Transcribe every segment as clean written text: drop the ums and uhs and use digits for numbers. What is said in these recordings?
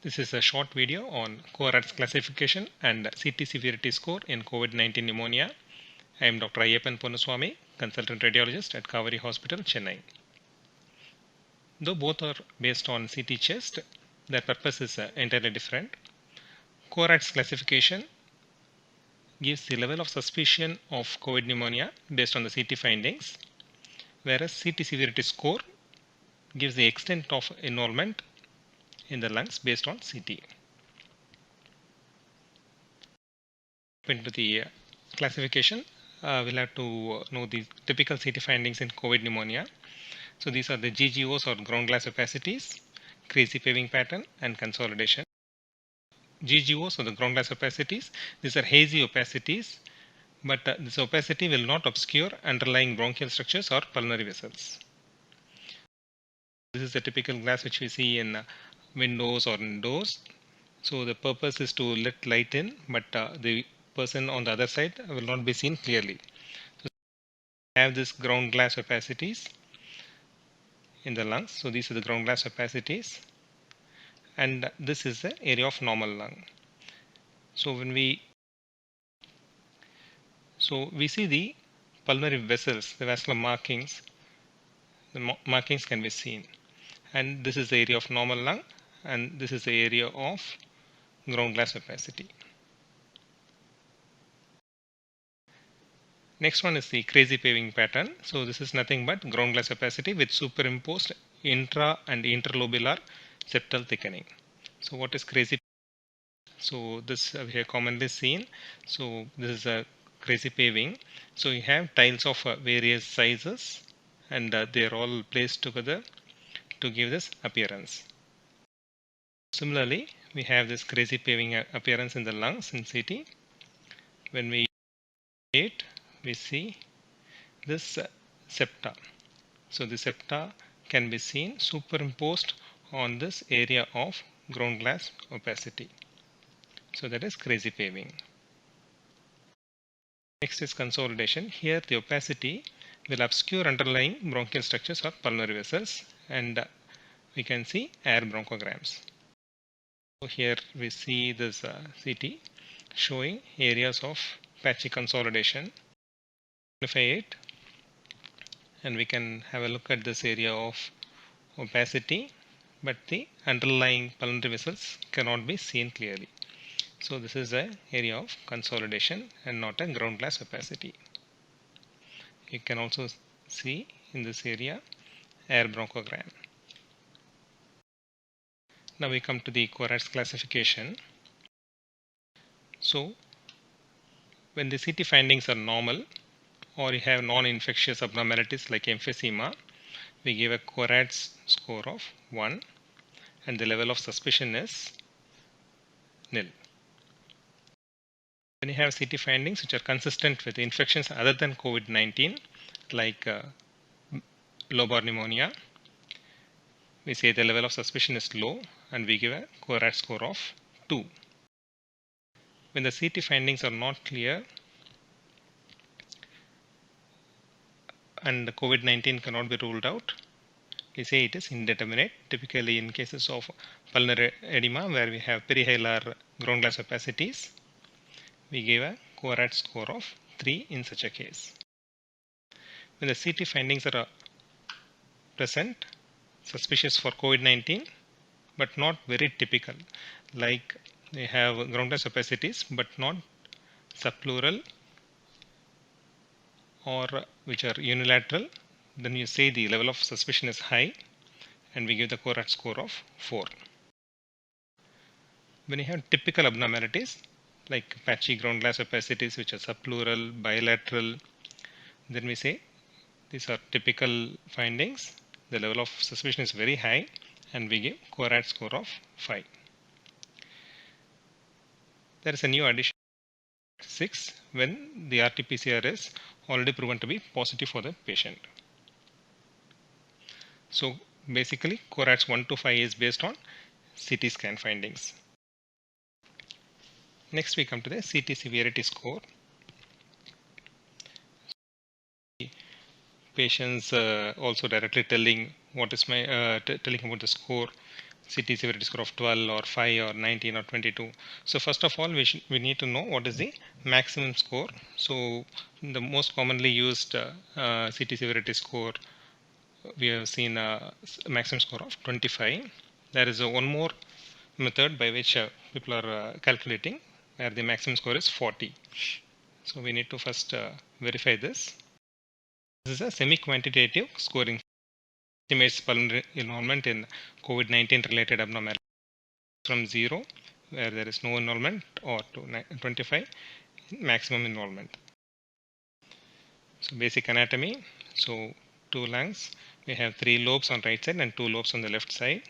This is a short video on CORADS classification and CT severity score in COVID-19 pneumonia. I am Dr. Ayyappan Ponnuswamy, consultant radiologist at Kaveri Hospital, Chennai. Though both are based on CT chest, their purpose is entirely different. CORADS classification gives the level of suspicion of COVID pneumonia based on the CT findings, whereas CT severity score gives the extent of involvement in the lungs based on CT. Into the classification, we'll have to know the typical CT findings in COVID pneumonia. So these are the GGOs or ground glass opacities, crazy paving pattern, and consolidation. GGOs or the ground glass opacities, these are hazy opacities, but this opacity will not obscure underlying bronchial structures or pulmonary vessels. This is the typical glass which we see in windows or in doors. So the purpose is to let light in, but the person on the other side will not be seen clearly. So we have this ground glass opacities in the lungs. So these are the ground glass opacities, and this is the area of normal lung. So when we see the pulmonary vessels, the vascular markings, the markings can be seen, and this is the area of normal lung, and this is the area of ground glass opacity. Next one is the crazy paving pattern. So this is nothing but ground glass opacity with superimposed intra and interlobular septal thickening. So what is crazy? So this we have commonly seen. So this is a crazy paving. So you have tiles of various sizes, and they are all placed together to give this appearance. Similarly, we have this crazy paving appearance in the lungs in CT. When we we see this septa. So the septa can be seen superimposed on this area of ground glass opacity. So that is crazy paving. Next is consolidation. Here the opacity will obscure underlying bronchial structures or pulmonary vessels, and we can see air bronchograms. So here we see this CT showing areas of patchy consolidation. Magnify it, and we can have a look at this area of opacity, but the underlying pulmonary vessels cannot be seen clearly. So this is an area of consolidation and not a ground glass opacity. You can also see in this area air bronchogram. Now we come to the CORADS classification. So when the CT findings are normal, or you have non-infectious abnormalities like emphysema, we give a CORADS score of 1, and the level of suspicion is nil. When you have CT findings which are consistent with infections other than COVID-19, like lobar pneumonia, we say the level of suspicion is low, and we give a CORADS score of 2. When the CT findings are not clear and COVID-19 cannot be ruled out, we say it is indeterminate. Typically in cases of pulmonary edema where we have perihilar ground glass opacities, we give a CORADS score of 3 in such a case. When the CT findings are present, suspicious for COVID-19, but not very typical, like they have ground glass opacities but not subpleural or which are unilateral, then you say the level of suspicion is high, and we give the CORADS score of 4. When you have typical abnormalities like patchy ground glass opacities which are subpleural, bilateral, then we say these are typical findings. The level of suspicion is very high, and we give CORADS score of 5. There is a new addition 6 when the RT-PCR is already proven to be positive for the patient. So basically CORADS 1 to 5 is based on CT scan findings. Next we come to the CT severity score. Patients also directly telling what is my telling about the score. CT severity score of 12 or 5 or 19 or 22. So first of all, we need to know what is the maximum score. So the most commonly used CT severity score, we have seen a maximum score of 25. There is one more method by which people are calculating where the maximum score is 40. So we need to first verify this. This is a semi-quantitative scoring. Estimates pulmonary involvement in COVID-19 related abnormality from 0, where there is no involvement, or to 25, maximum involvement. So basic anatomy. So 2 lungs. We have 3 lobes on right side and 2 lobes on the left side.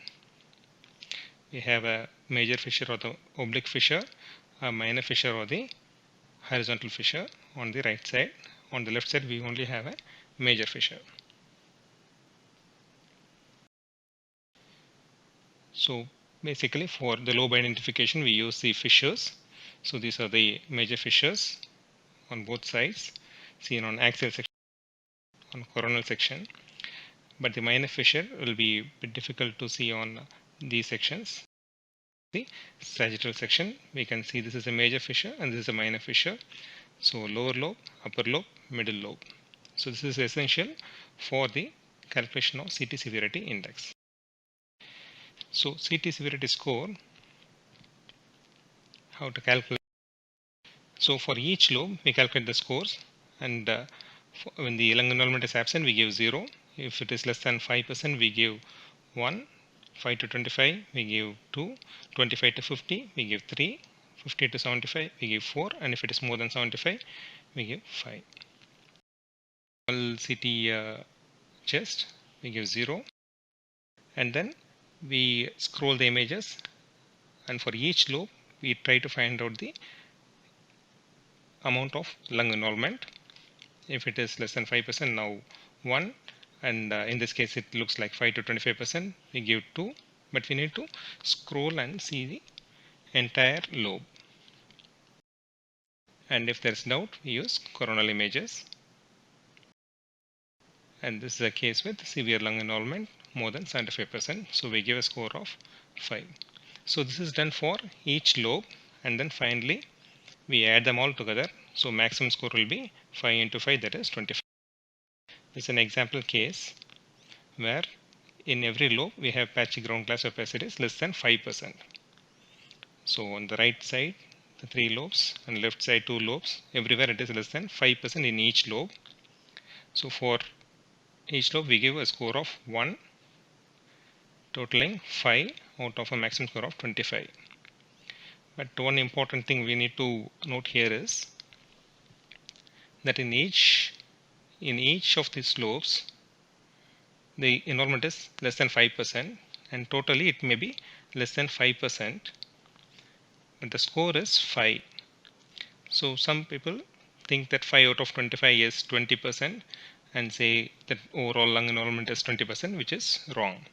We have a major fissure or the oblique fissure, a minor fissure or the horizontal fissure on the right side. On the left side, we only have a major fissure. So basically for the lobe identification, we use the fissures. So these are the major fissures on both sides, seen on axial section, on coronal section. But the minor fissure will be a bit difficult to see on these sections. The sagittal section, we can see this is a major fissure and this is a minor fissure. So lower lobe, upper lobe, middle lobe. So this is essential for the calculation of CT severity index. So CT severity score, how to calculate? So for each lobe, we calculate the scores, and when the lung involvement is absent, we give 0. If it is less than 5%, we give 1. 5 to 25, we give 2. 25 to 50, we give 3. 50 to 75, we give 4. And if it is more than 75, we give 5. CT chest, we give 0. And then we scroll the images, and for each lobe, we try to find out the amount of lung involvement. If it is less than 5%, now 1, and in this case it looks like 5 to 25%, we give 2, but we need to scroll and see the entire lobe. And if there is doubt, we use coronal images. And this is a case with severe lung involvement more than 75%, so we give a score of 5. So this is done for each lobe, and then finally we add them all together. So maximum score will be 5 into 5, that is 25. This is an example case where in every lobe we have patchy ground glass opacities less than 5%. So on the right side, the 3 lobes, and left side 2 lobes, everywhere it is less than 5% in each lobe. So for each lobe we give a score of 1, totaling 5 out of a maximum score of 25. But one important thing we need to note here is that in each of these lobes, the involvement is less than 5%, and totally it may be less than 5%, but the score is 5. So some people think that 5 out of 25 is 20% and say that overall lung involvement is 20%, which is wrong.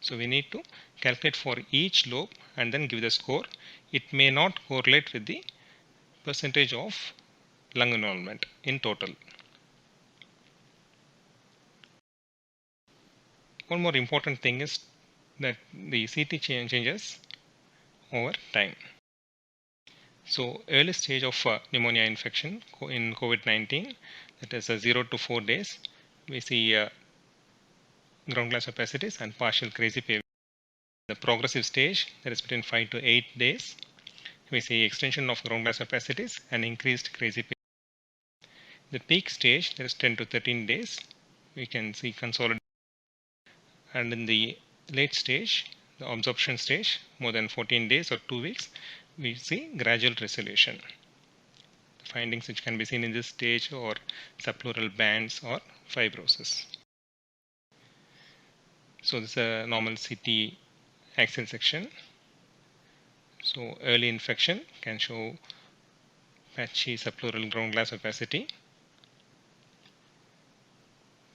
So we need to calculate for each lobe and then give the score. It may not correlate with the percentage of lung involvement in total. One more important thing is that the CT changes over time. So early stage of pneumonia infection in COVID-19, that is 0 to 4 days, we see ground glass opacities and partial crazy paving. The progressive stage, that is between 5 to 8 days, we see extension of ground glass opacities and increased crazy paving. The peak stage, that is 10 to 13 days, we can see consolidation. And in the late stage, the absorption stage, more than 14 days or 2 weeks, we see gradual resolution. The findings which can be seen in this stage or subpleural bands or fibrosis. So this is a normal CT axial section. So early infection can show patchy subpleural ground glass opacity,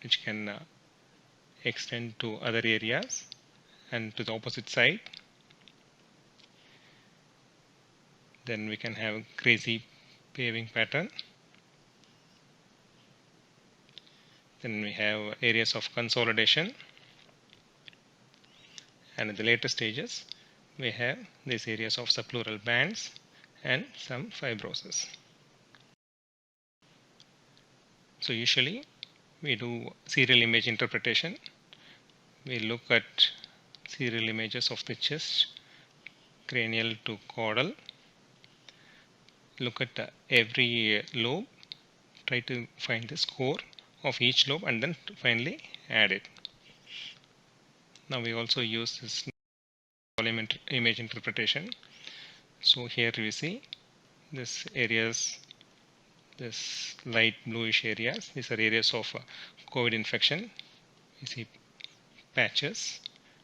which can extend to other areas and to the opposite side. Then we can have crazy paving pattern. Then we have areas of consolidation, and in the later stages we have these areas of subpleural bands and some fibrosis. So usually we do serial image interpretation. We look at serial images of the chest, cranial to caudal, look at every lobe, try to find the score of each lobe and then finally add it. Now we also use this volume image interpretation. So here we see this areas, this light bluish areas, these are areas of COVID infection. You see patches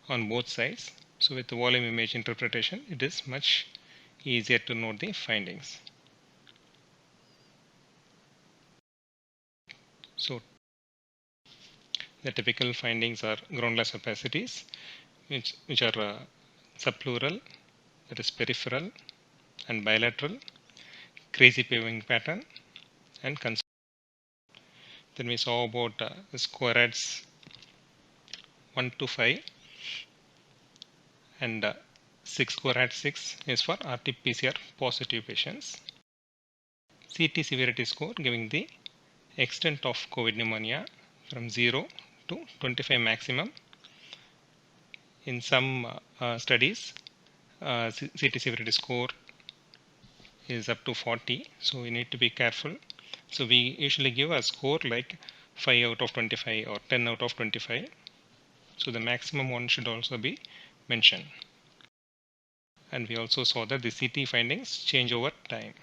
on both sides. So with the volume image interpretation, it is much easier to note the findings. So the typical findings are ground glass opacities, which are subpleural, that is peripheral and bilateral, crazy paving pattern, and then we saw about squareheads 1 to 5, and 6 squarehead 6 is for RT-PCR positive patients. CT severity score giving the extent of COVID pneumonia from 0 to 25 maximum. In some studies, CT severity score is up to 40, so we need to be careful. So we usually give a score like 5 out of 25 or 10 out of 25. So the maximum one should also be mentioned. And we also saw that the CT findings change over time.